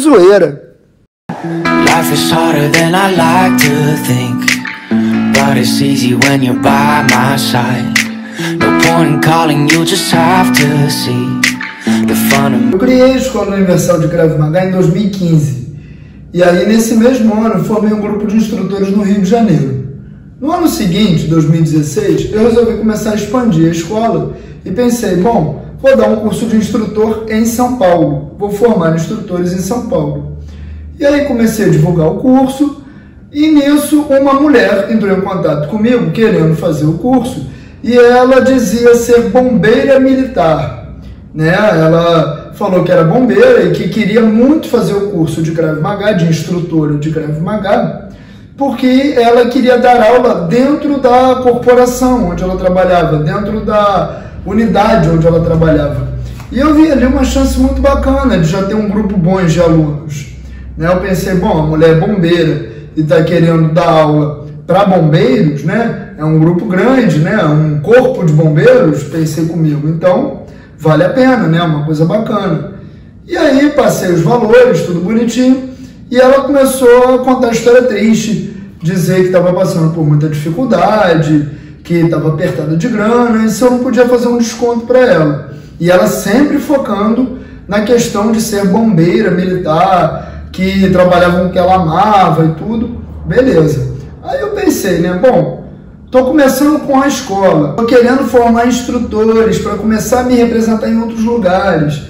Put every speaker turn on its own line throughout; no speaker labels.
zoeira.
Life is harder than I like to think, but it's easy when you're by my side. No point in calling, you just have to see the fun.
Eu criei a Escola Universal de Krav Maga em 2015. E aí, nesse mesmo ano, formei um grupo de instrutores no Rio de Janeiro. No ano seguinte, 2016, eu resolvi começar a expandir a escola e pensei, bom, vou dar um curso de instrutor em São Paulo. Vou formar instrutores em São Paulo. E aí comecei a divulgar o curso e nisso uma mulher entrou em contato comigo querendo fazer o curso e ela dizia ser bombeira militar, né? Ela falou que era bombeira e que queria muito fazer o curso de Krav Maga, de instrutora de Krav Maga, porque ela queria dar aula dentro da corporação onde ela trabalhava, dentro da unidade onde ela trabalhava. E eu vi ali uma chance muito bacana de já ter um grupo bom de alunos. Eu pensei, bom, a mulher é bombeira e está querendo dar aula para bombeiros, né? É um grupo grande, né? Um corpo de bombeiros, pensei comigo. Então, vale a pena, né? Uma coisa bacana. E aí, passei os valores, tudo bonitinho, e ela começou a contar a história triste, dizer que estava passando por muita dificuldade, que estava apertada de grana, e se eu não podia fazer um desconto para ela. E ela sempre focando na questão de ser bombeira militar, que trabalhava com o que ela amava e tudo, beleza. Aí eu pensei, né, bom, tô começando com a escola, tô querendo formar instrutores para começar a me representar em outros lugares.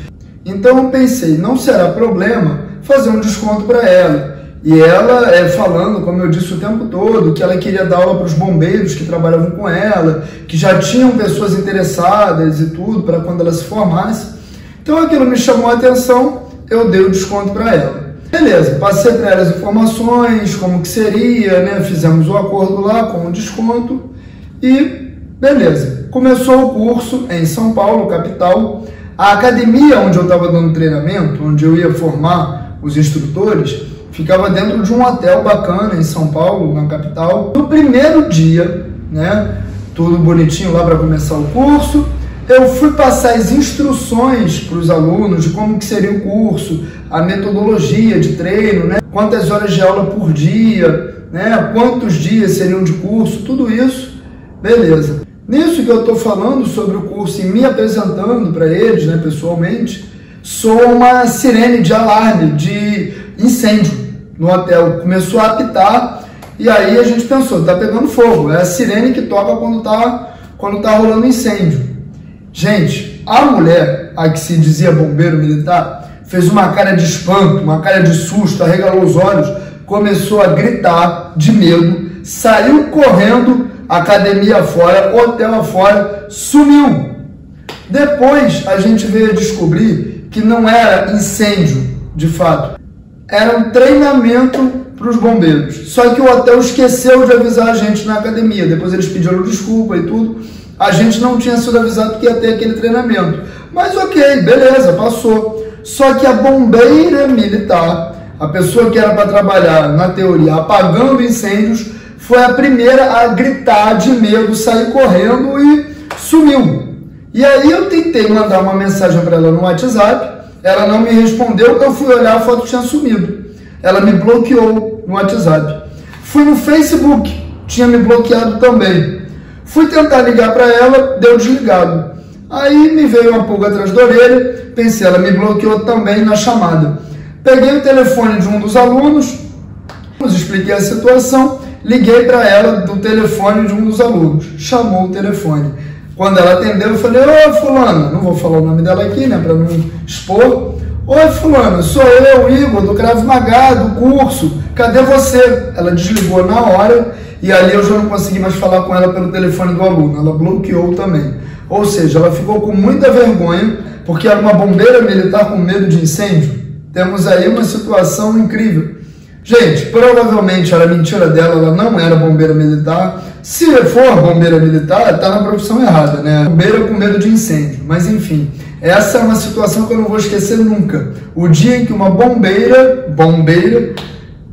Então eu pensei, não será problema fazer um desconto para ela. E ela, falando, como eu disse o tempo todo, que ela queria dar aula para os bombeiros que trabalhavam com ela, que já tinham pessoas interessadas e tudo, para quando ela se formasse. Então aquilo me chamou a atenção, eu dei o desconto para ela. Beleza, passei para ela as informações, como que seria, né? Fizemos o acordo lá com o desconto e beleza. Começou o curso em São Paulo, capital. A academia onde eu estava dando treinamento, onde eu ia formar os instrutores, ficava dentro de um hotel bacana em São Paulo, na capital. No primeiro dia, né? Tudo bonitinho lá para começar o curso. Eu fui passar as instruções para os alunos de como que seria o curso, a metodologia de treino, né? Quantas horas de aula por dia, né? Quantos dias seriam de curso, tudo isso, beleza. Nisso que eu estou falando sobre o curso e me apresentando para eles, né, pessoalmente, soa uma sirene de alarme, de incêndio no hotel. Começou a apitar e aí a gente pensou, tá pegando fogo, é a sirene que toca quando tá rolando incêndio. Gente, a mulher, a que se dizia bombeiro militar, fez uma cara de espanto, uma cara de susto, arregalou os olhos, começou a gritar de medo, saiu correndo, academia afora, hotel afora, sumiu. Depois a gente veio a descobrir que não era incêndio, de fato, era um treinamento para os bombeiros. Só que o hotel esqueceu de avisar a gente na academia, depois eles pediram desculpa e tudo. A gente não tinha sido avisado que ia ter aquele treinamento. Mas ok, beleza, passou. Só que a bombeira militar, a pessoa que era para trabalhar, na teoria, apagando incêndios, foi a primeira a gritar de medo, sair correndo e sumiu. E aí eu tentei mandar uma mensagem para ela no WhatsApp, ela não me respondeu, eu fui olhar, a foto tinha sumido. Ela me bloqueou no WhatsApp. Fui no Facebook, tinha me bloqueado também. Fui tentar ligar para ela, deu desligado. Aí me veio uma pulga atrás da orelha, pensei, ela me bloqueou também na chamada. Peguei o telefone de um dos alunos, expliquei a situação, liguei para ela do telefone de um dos alunos, chamou o telefone. Quando ela atendeu, eu falei, ô fulana, não vou falar o nome dela aqui, né, para não expor. Oi fulana, sou eu, Igor, do Krav Maga, do curso, cadê você? Ela desligou na hora e ali eu já não consegui mais falar com ela pelo telefone do aluno, ela bloqueou também. Ou seja, ela ficou com muita vergonha, porque era uma bombeira militar com medo de incêndio. Temos aí uma situação incrível. Gente, provavelmente era mentira dela, ela não era bombeira militar. Se for bombeira militar, está na profissão errada, né? Bombeira com medo de incêndio. Mas enfim, essa é uma situação que eu não vou esquecer nunca. O dia em que uma bombeira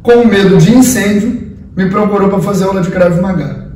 com medo de incêndio me procurou para fazer aula de Krav Maga.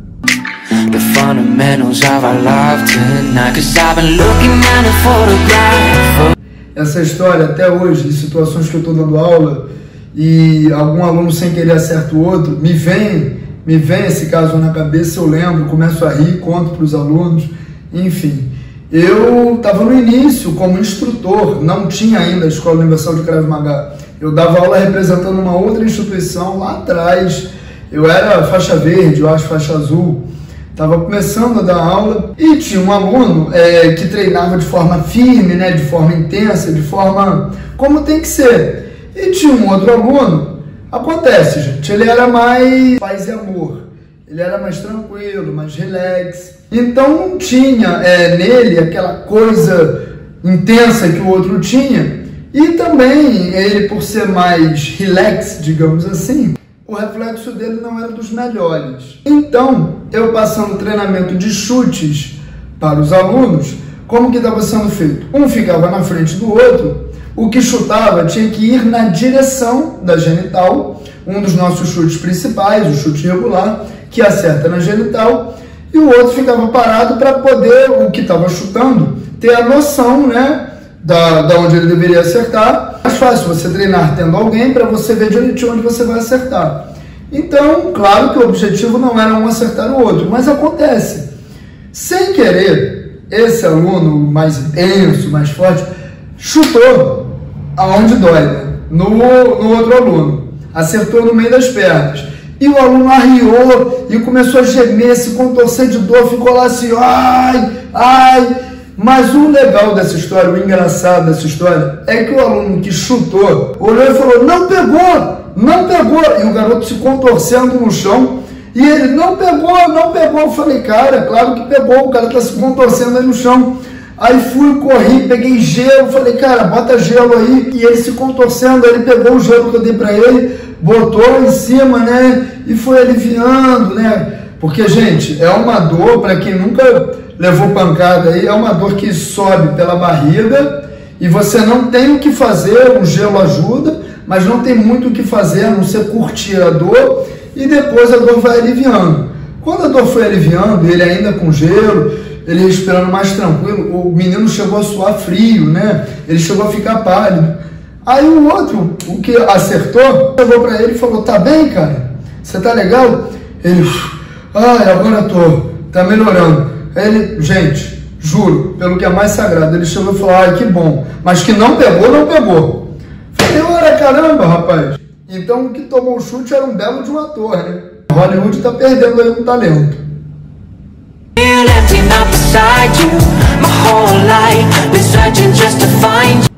The fundamentals of our love tonight, 'cause I've been looking at a photograph.
essa história até hoje, de situações que eu estou dando aula e algum aluno sem querer acerta o outro, me vem esse caso na cabeça, eu lembro, começo a rir, conto para os alunos, enfim. Eu estava no início como instrutor, não tinha ainda a Escola Universal de Krav Maga. Eu dava aula representando uma outra instituição lá atrás. Eu era faixa verde, eu acho faixa azul. Estava começando a dar aula e tinha um aluno que treinava de forma firme, né, de forma intensa, de forma como tem que ser. E tinha um outro aluno, acontece, gente, ele era mais paz e amor, ele era mais tranquilo, mais relax. Então não tinha nele aquela coisa intensa que o outro tinha. E também ele, por ser mais relax, digamos assim, o reflexo dele não era dos melhores. Então, eu passando treinamento de chutes para os alunos, como que estava sendo feito? Um ficava na frente do outro, o que chutava tinha que ir na direção da genital, um dos nossos chutes principais, o chute regular, que acerta na genital, e o outro ficava parado para poder, o que estava chutando, ter a noção, né, da onde ele deveria acertar. Mais fácil você treinar tendo alguém para você ver direitinho onde você vai acertar. Então, claro que o objetivo não era um acertar o outro, mas acontece. Sem querer, esse aluno mais intenso, mais forte, chutou aonde dói, né? no outro aluno. Acertou no meio das pernas. E o aluno arriou e começou a gemer, se contorcer de dor, ficou lá assim, ai, ai. Mas o legal dessa história, o engraçado dessa história, é que o aluno que chutou olhou e falou, não pegou, não pegou. E o garoto se contorcendo no chão, e ele, não pegou, não pegou. Eu falei, cara, claro que pegou, o cara tá se contorcendo aí no chão. Aí fui, corri, peguei gelo, falei, cara, bota gelo aí. E ele se contorcendo, ele pegou o gelo que eu dei pra ele, botou em cima, né, e foi aliviando, né. Porque, gente, é uma dor, para quem nunca levou pancada aí, é uma dor que sobe pela barriga e você não tem o que fazer, o gelo ajuda, mas não tem muito o que fazer, a não ser curtir a dor e depois a dor vai aliviando. Quando a dor foi aliviando, ele ainda com gelo, ele respirando mais tranquilo, o menino chegou a suar frio, né? Ele chegou a ficar pálido. Aí o outro, o que acertou, chegou para ele e falou, tá bem, cara? Você tá legal? Ele, ai, agora tá melhorando. Aí ele, gente, juro, pelo que é mais sagrado, ele chegou e falou, ai, que bom, mas que não pegou, não pegou. Falei, ora, caramba, rapaz. Então o que tomou o chute era um belo de um ator, né? Hollywood tá perdendo aí um talento.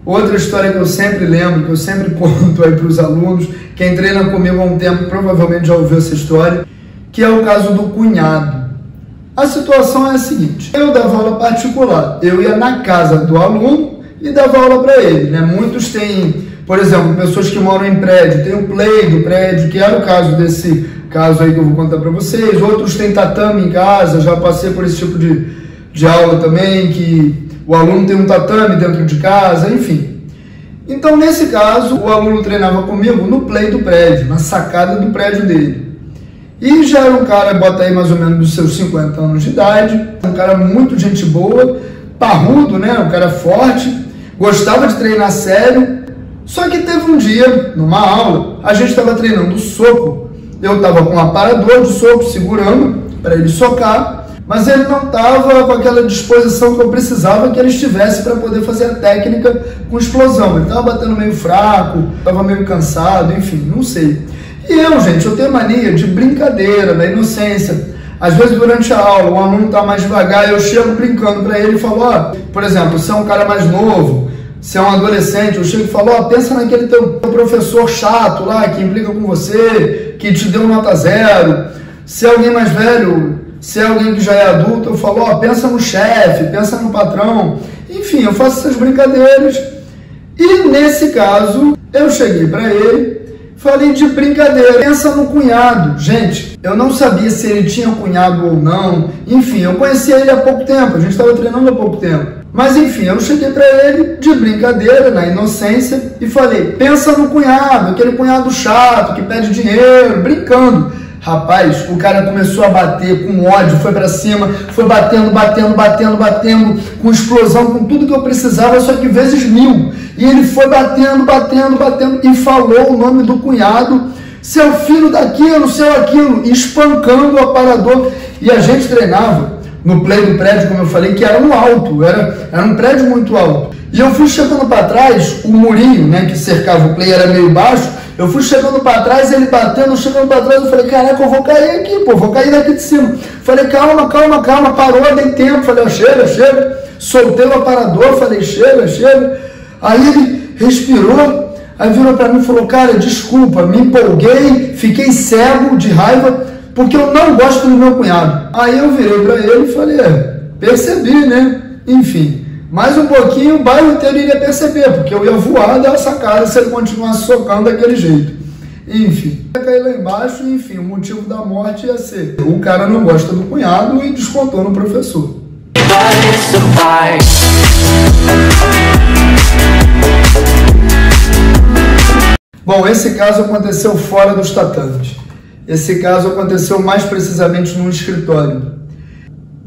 Outra história que eu sempre lembro, que eu sempre conto aí para os alunos, quem treina comigo há um tempo provavelmente já ouviu essa história, que é o caso do cunhado. A situação é a seguinte, eu dava aula particular, eu ia na casa do aluno e dava aula para ele, né? Muitos têm, por exemplo, pessoas que moram em prédio, tem o play do prédio, que era o caso desse caso aí que eu vou contar para vocês, outros têm tatame em casa, já passei por esse tipo de aula também, que o aluno tem um tatame dentro de casa, enfim. Então, nesse caso, o aluno treinava comigo no play do prédio, na sacada do prédio dele. E já era um cara, bota aí mais ou menos dos seus 50 anos de idade, um cara muito gente boa, parrudo, né, um cara forte, gostava de treinar sério. Só que teve um dia, numa aula, a gente estava treinando soco, eu estava com um aparador de soco segurando para ele socar, mas ele não estava com aquela disposição que eu precisava que ele estivesse para poder fazer a técnica com explosão. Ele estava batendo meio fraco, estava meio cansado, enfim, não sei. E eu, gente, eu tenho mania de brincadeira, da inocência. Às vezes, durante a aula, o aluno está mais devagar, eu chego brincando para ele e falo, ó, por exemplo, se é um cara mais novo, se é um adolescente, eu chego e falo, ó, pensa naquele teu professor chato lá, que implica com você, que te deu nota 0. Se é alguém mais velho, se é alguém que já é adulto, eu falo, ó, pensa no chefe, pensa no patrão. Enfim, eu faço essas brincadeiras. E nesse caso, eu cheguei para ele, falei de brincadeira, pensa no cunhado. Gente, eu não sabia se ele tinha cunhado ou não. Enfim, eu conhecia ele há pouco tempo, a gente estava treinando há pouco tempo. Mas enfim, eu cheguei para ele de brincadeira, na inocência, e falei, pensa no cunhado, aquele cunhado chato que pede dinheiro, brincando. Rapaz, o cara começou a bater com ódio, foi pra cima, foi batendo, com explosão, com tudo que eu precisava, só que vezes 1000. E ele foi batendo, e falou o nome do cunhado, seu filho daquilo, seu aquilo, espancando o aparador. E a gente treinava no play do prédio, como eu falei, que era no alto, era um prédio muito alto. E eu fui chegando para trás, o murinho, né, que cercava o play era meio baixo, eu fui chegando para trás, ele batendo, chegando para trás, eu falei, caraca, eu vou cair aqui, pô, vou cair daqui de cima. Falei, calma, parou, dei tempo, falei, ó, chega, soltei o aparador, falei, chega. Aí ele respirou, aí virou para mim e falou, cara, desculpa, me empolguei, fiquei cego de raiva, porque eu não gosto do meu cunhado. Aí eu virei para ele e falei, percebi, né, enfim. Mais um pouquinho, o bairro inteiro iria perceber, porque eu ia voar dessa cara se ele continuasse socando daquele jeito. Enfim, ia cair lá embaixo, enfim, o motivo da morte ia ser: o cara não gosta do cunhado e descontou no professor. Bom, esse caso aconteceu fora dos tatames. Esse caso aconteceu mais precisamente num escritório.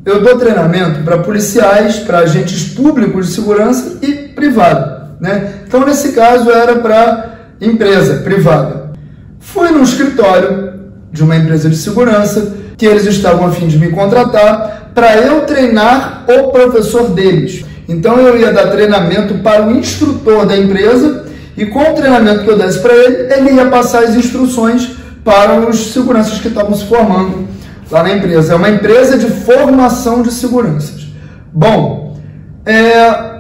Eu dou treinamento para policiais, para agentes públicos de segurança e privado, né? Então, nesse caso, era para empresa privada. Fui num escritório de uma empresa de segurança que eles estavam a fim de me contratar para eu treinar o professor deles. Então, eu ia dar treinamento para o instrutor da empresa e, com o treinamento que eu desse para ele, ele ia passar as instruções para os seguranças que estavam se formando lá na empresa. É uma empresa de formação de seguranças. Bom,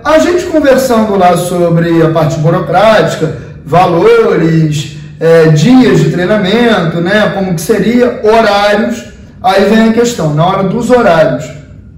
a gente conversando lá sobre a parte burocrática, valores, dias de treinamento, né, como que seria, horários, aí vem a questão, na hora dos horários.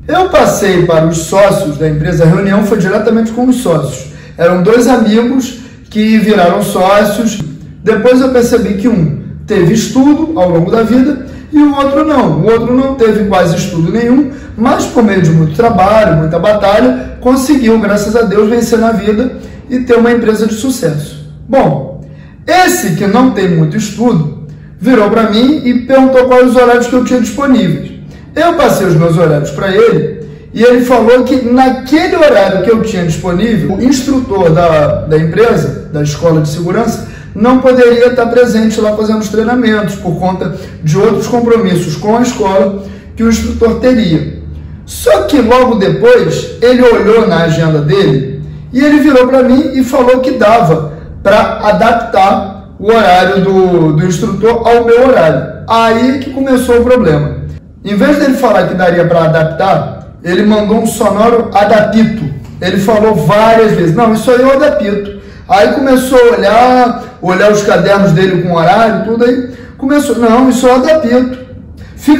Eu passei para os sócios da empresa, a reunião foi diretamente com os sócios. Eram 2 amigos que viraram sócios. Depois eu percebi que um teve estudo ao longo da vida e o outro não. O outro não teve quase estudo nenhum, mas por meio de muito trabalho, muita batalha, conseguiu, graças a Deus, vencer na vida e ter uma empresa de sucesso. Bom, esse que não tem muito estudo virou para mim e perguntou quais os horários que eu tinha disponíveis. Eu passei os meus horários para ele e ele falou que naquele horário que eu tinha disponível, o instrutor da empresa, da escola de segurança, não poderia estar presente lá fazendo os treinamentos por conta de outros compromissos com a escola que o instrutor teria. Só que logo depois ele olhou na agenda dele e ele virou para mim e falou que dava para adaptar o horário do instrutor ao meu horário. Aí que começou o problema. Em vez dele falar que daria para adaptar, ele mandou um sonoro adapito. Ele falou várias vezes, não, isso aí eu adapito. Aí começou a olhar os cadernos dele com horário, tudo aí. Começou, não, isso é adapito.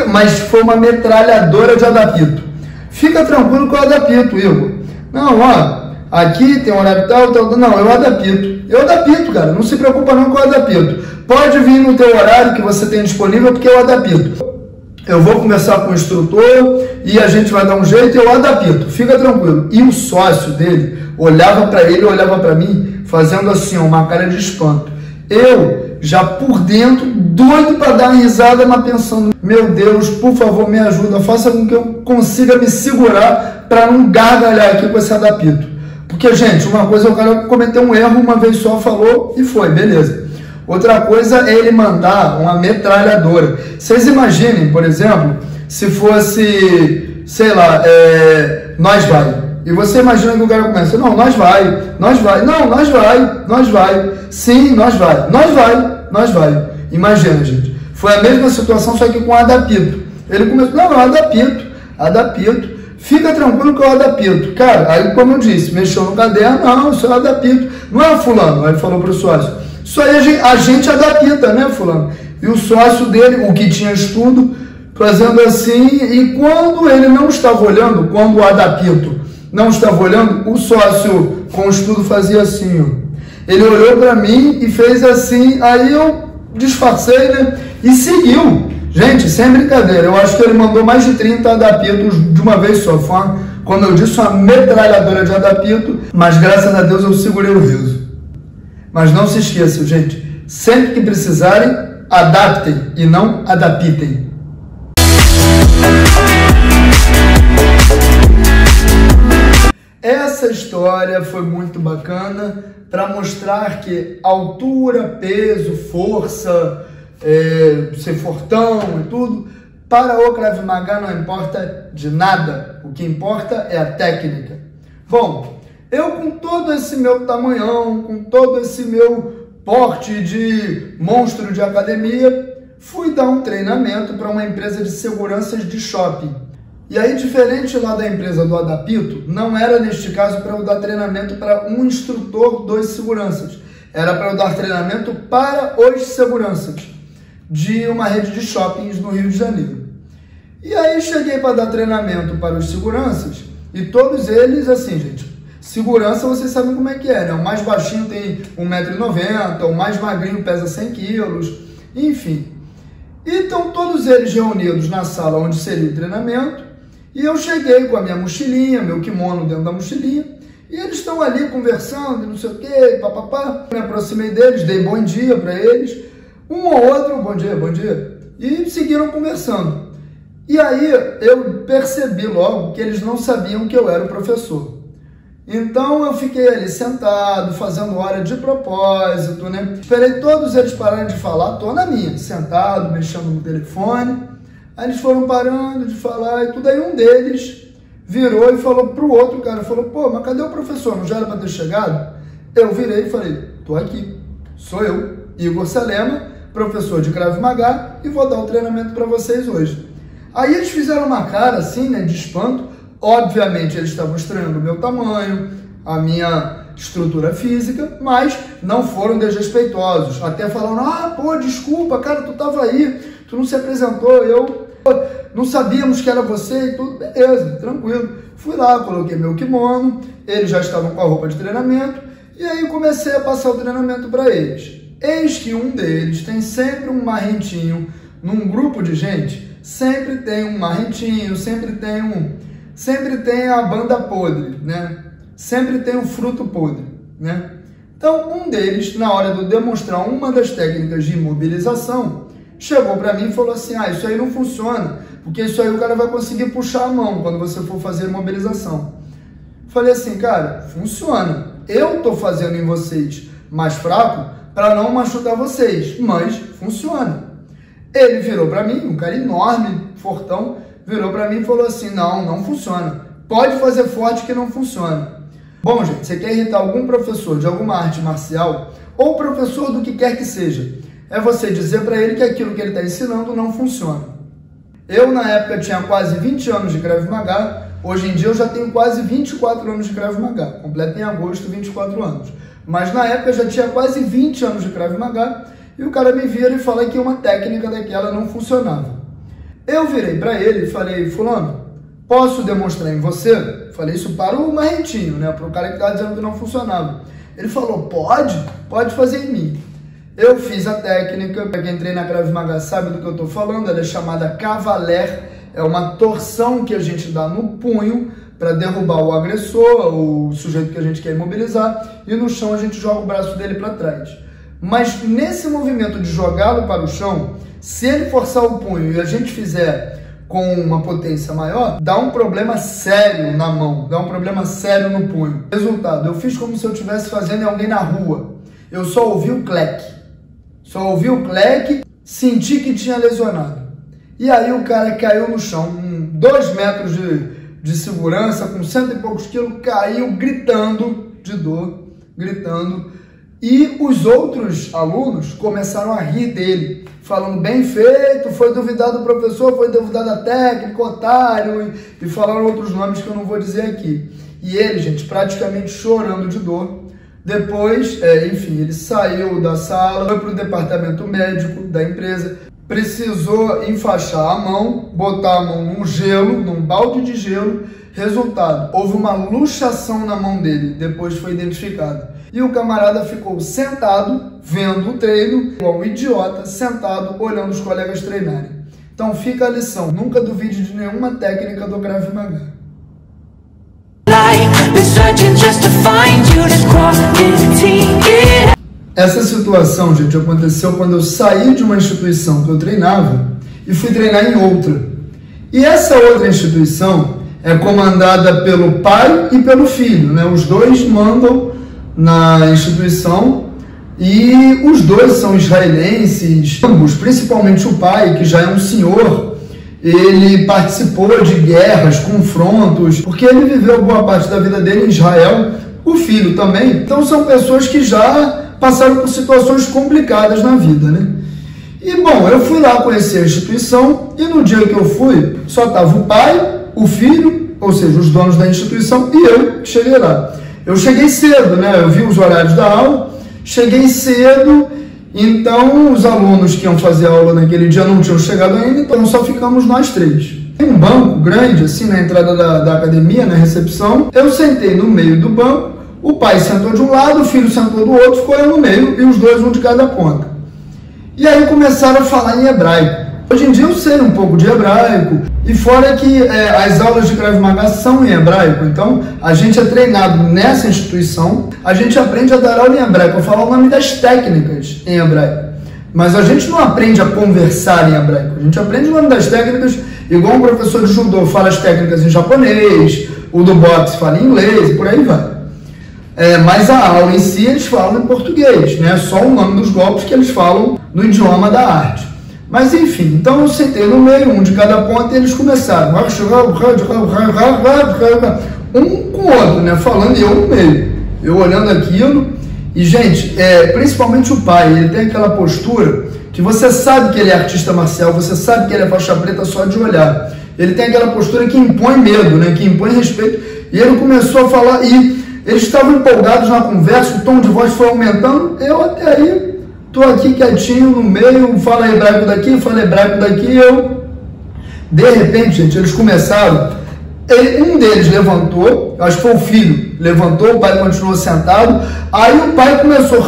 Mas foi uma metralhadora de adapito. Fica tranquilo que eu adapito, Igor. Não, ó, aqui tem horário tal. Não, eu adapito. Eu adapito, cara, não se preocupa não que eu adapito. Pode vir no teu horário que você tem disponível, porque eu adapito. Eu vou conversar com o instrutor e a gente vai dar um jeito e eu adapito. Fica tranquilo. E o sócio dele olhava para ele, olhava para mim, fazendo assim, uma cara de espanto. Eu, já por dentro, doido para dar uma risada, mas pensando, meu Deus, por favor, me ajuda, faça com que eu consiga me segurar para não gargalhar aqui com esse adapito. Porque, gente, uma coisa é o cara cometer um erro, uma vez só falou e foi, beleza. Outra coisa é ele mandar uma metralhadora. Vocês imaginem, por exemplo, se fosse, sei lá, nós vai. E você imagina que o cara começa, não, nós vai, não, nós vai, sim, nós vai. Imagina, gente. Foi a mesma situação, só que com adapito. Ele começou, não, eu adapito, fica tranquilo que eu adapito. Cara, aí como eu disse, mexeu no caderno, não, isso eu adapito. Não é fulano, aí ele falou para o sócio, isso aí a gente adapta, né, fulano? E o sócio dele, o que tinha estudo, fazendo assim, e quando ele não estava olhando, quando o adapito não estava olhando, o sócio com o estudo fazia assim, ó. Ele olhou para mim e fez assim, aí eu disfarcei, né, e seguiu. Gente, sem brincadeira, eu acho que ele mandou mais de 30 adapitos de uma vez só. Foi como eu disse, uma metralhadora de adapito, mas graças a Deus eu segurei o riso. Mas não se esqueçam, gente, sempre que precisarem, Adaptem e não adaptem. Essa história foi muito bacana para mostrar que altura, peso, força, ser fortão e tudo, para o Krav Maga não importa de nada. O que importa é a técnica. Bom, eu com todo esse meu tamanhão, com todo esse meu porte de monstro de academia, fui dar um treinamento para uma empresa de seguranças de shopping. E aí, diferente lá da empresa do Adapito, não era neste caso para eu dar treinamento para um instrutor dos seguranças. Era para eu dar treinamento para os seguranças de uma rede de shoppings no Rio de Janeiro. E aí cheguei para dar treinamento para os seguranças e todos eles, assim, gente, segurança vocês sabem como é que é, né? O mais baixinho tem 1,90 m, o mais magrinho pesa 100 kg, enfim. E estão todos eles reunidos na sala onde seria o treinamento. E eu cheguei com a minha mochilinha, meu kimono dentro da mochilinha, e eles estão ali conversando, não sei o que, papapá. Me aproximei deles, dei bom dia para eles, um ou outro, bom dia, e seguiram conversando. E aí eu percebi logo que eles não sabiam que eu era o professor. Então eu fiquei ali sentado, fazendo hora de propósito, né? Esperei todos eles pararem de falar, tô na minha, sentado, mexendo no telefone. Aí eles foram parando de falar e tudo. Aí um deles virou e falou pro outro cara, falou, pô, mas cadê o professor? Não já era para ter chegado? Eu virei e falei, tô aqui, sou eu, Igor Salema, professor de Krav Maga, e vou dar o treinamento para vocês hoje. Aí eles fizeram uma cara assim, né, de espanto. Obviamente eles estavam estranhando o meu tamanho, a minha estrutura física, mas não foram desrespeitosos. Até falaram, ah, pô, desculpa, cara, tu tava aí, tu não se apresentou, não sabíamos que era você e tudo, beleza, tranquilo. Fui lá, coloquei meu kimono, eles já estavam com a roupa de treinamento, e aí comecei a passar o treinamento para eles. Eis que um deles tem sempre um marrentinho, num grupo de gente, sempre tem um marrentinho, sempre tem a banda podre, né? Sempre tem o fruto podre, né? Então, um deles, na hora de eu demonstrar uma das técnicas de imobilização, chegou para mim e falou assim, ah, isso aí não funciona, porque isso aí o cara vai conseguir puxar a mão quando você for fazer a imobilização. Falei assim, cara, funciona. Eu tô fazendo em vocês mais fraco para não machucar vocês, mas funciona. Ele virou para mim, um cara enorme, fortão, virou para mim e falou assim, não funciona. Pode fazer forte que não funciona. Bom, gente, você quer irritar algum professor de alguma arte marcial, ou professor do que quer que seja, é você dizer para ele que aquilo que ele está ensinando não funciona. Eu, na época, tinha quase 20 anos de Krav Maga, hoje em dia eu já tenho quase 24 anos de Krav Maga, completo em agosto 24 anos. Mas na época eu já tinha quase 20 anos de Krav Maga, e o cara me vira e fala que uma técnica daquela não funcionava. Eu virei para ele e falei, fulano, posso demonstrar em você? Falei isso para o marrentinho, né? Para o cara que estava dizendo que não funcionava. Ele falou, pode fazer em mim. Eu fiz a técnica, para quem treina Krav Maga sabe do que eu estou falando, ela é chamada cavaler, é uma torção que a gente dá no punho para derrubar o agressor, o sujeito que a gente quer imobilizar, e no chão a gente joga o braço dele para trás. Mas nesse movimento de jogá-lo para o chão, se ele forçar o punho e a gente fizer com uma potência maior, dá um problema sério na mão, dá um problema sério no punho. Resultado, eu fiz como se eu estivesse fazendo em alguém na rua. Eu só ouvi o cleque. Só ouvi o cleque, senti que tinha lesionado. E aí o cara caiu no chão, 2 metros de segurança, com 100 e poucos quilos, caiu gritando de dor, gritando. E os outros alunos começaram a rir dele, falando, bem feito, foi duvidado do professor, foi duvidado a técnica, otário, e falaram outros nomes que eu não vou dizer aqui. E ele, gente, praticamente chorando de dor. Depois, enfim, ele saiu da sala, foi para o departamento médico da empresa, precisou enfaixar a mão, botar a mão num gelo, num balde de gelo. Resultado, houve uma luxação na mão dele, depois foi identificado. E o camarada ficou sentado, vendo o treino, igual um idiota, sentado, olhando os colegas treinarem. Então fica a lição, nunca duvide de nenhuma técnica do Krav Maga. Essa situação, gente, aconteceu quando eu saí de uma instituição que eu treinava e fui treinar em outra. E essa outra instituição é comandada pelo pai e pelo filho, né? Os dois mandam na instituição e os dois são israelenses, ambos, principalmente o pai, que já é um senhor. Ele participou de guerras, confrontos, porque ele viveu boa parte da vida dele em Israel, o filho também. Então são pessoas que já passaram por situações complicadas na vida, né? E bom, eu fui lá conhecer a instituição e no dia que eu fui, só estava o pai, o filho, ou seja, os donos da instituição e eu que cheguei lá. Eu cheguei cedo, né? Eu vi os horários da aula, cheguei cedo, então os alunos que iam fazer aula naquele dia não tinham chegado ainda, então só ficamos nós três. Tem um banco grande, assim, na entrada da academia, na recepção. Eu sentei no meio do banco, o pai sentou de um lado, o filho sentou do outro, ficou eu no meio e os dois um de cada ponta. E aí começaram a falar em hebraico. Hoje em dia eu sei um pouco de hebraico, e fora que as aulas de Krav Maga são em hebraico, então a gente é treinado nessa instituição, a gente aprende a dar aula em hebraico, a falar o nome das técnicas em hebraico, mas a gente não aprende a conversar em hebraico, a gente aprende o nome das técnicas, igual um professor de judô fala as técnicas em japonês, o do boxe fala em inglês, e por aí vai. Mas a aula em si eles falam em português, né? Só o nome dos golpes que eles falam no idioma da arte. Mas enfim, então eu sentei no meio, um de cada ponta, e eles começaram, um com o outro, né? Falando e eu no meio, eu olhando aquilo. E gente, principalmente o pai, ele tem aquela postura que você sabe que ele é artista marcial, você sabe que ele é faixa preta só de olhar. Ele tem aquela postura que impõe medo, né? Que impõe respeito. E ele começou a falar, e eles estavam empolgados na conversa, o tom de voz foi aumentando, eu até aí estou aqui quietinho no meio, fala hebraico daqui, fala hebraico daqui, de repente, gente, eles começaram, um deles levantou, acho que foi o filho, levantou, o pai continuou sentado, aí o pai começou,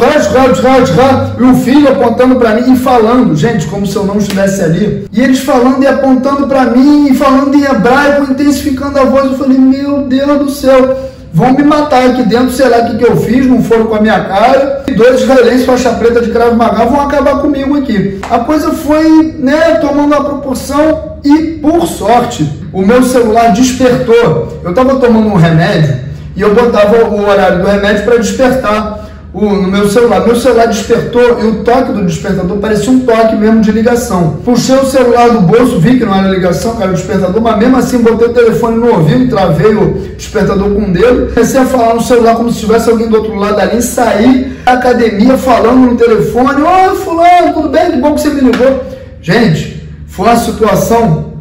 e o filho apontando para mim e falando, gente, como se eu não estivesse ali, e eles falando e apontando para mim, e falando em hebraico, intensificando a voz, eu falei, meu Deus do céu, vão me matar aqui dentro, sei lá o que eu fiz, não foram com a minha cara. E dois israelenses faixa preta de Krav Maga vão acabar comigo aqui. A coisa foi, né, tomando uma proporção e, por sorte, o meu celular despertou. Eu estava tomando um remédio e eu botava o horário do remédio para despertar no meu celular. Meu celular despertou e o toque do despertador parecia um toque mesmo de ligação. Puxei o celular do bolso, vi que não era ligação, que era o despertador, mas mesmo assim botei o telefone no ouvido, travei o despertador com o dedo, comecei a falar no celular como se tivesse alguém do outro lado ali, saí da academia falando no telefone, ô fulano, tudo bem? Que bom que você me ligou. Gente, foi uma situação,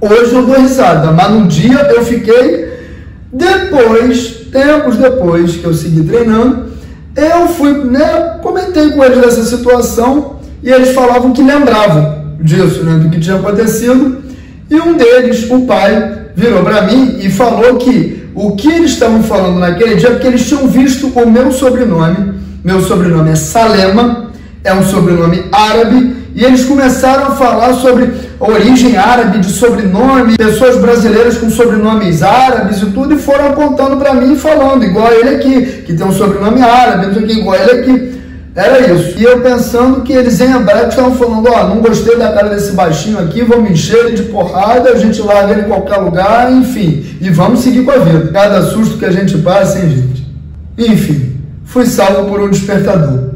hoje eu dou risada, mas no dia eu fiquei, tempos depois que eu segui treinando, eu fui, né, comentei com eles dessa situação e eles falavam que lembravam disso, né, do que tinha acontecido, e um deles, o pai, virou para mim e falou que o que eles estavam falando naquele dia, porque eles tinham visto o meu sobrenome é Salema, é um sobrenome árabe, e eles começaram a falar sobre a origem árabe de sobrenome, pessoas brasileiras com sobrenomes árabes e tudo, e foram apontando para mim e falando, igual ele aqui, que tem um sobrenome árabe, não sei o que, igual ele aqui. Era isso. E eu pensando que eles em hebraico estavam falando, ó, não gostei da cara desse baixinho aqui, vamos encher ele de porrada, a gente larga ele em qualquer lugar, enfim, e vamos seguir com a vida. Cada susto que a gente passa, hein, gente? Enfim, fui salvo por um despertador.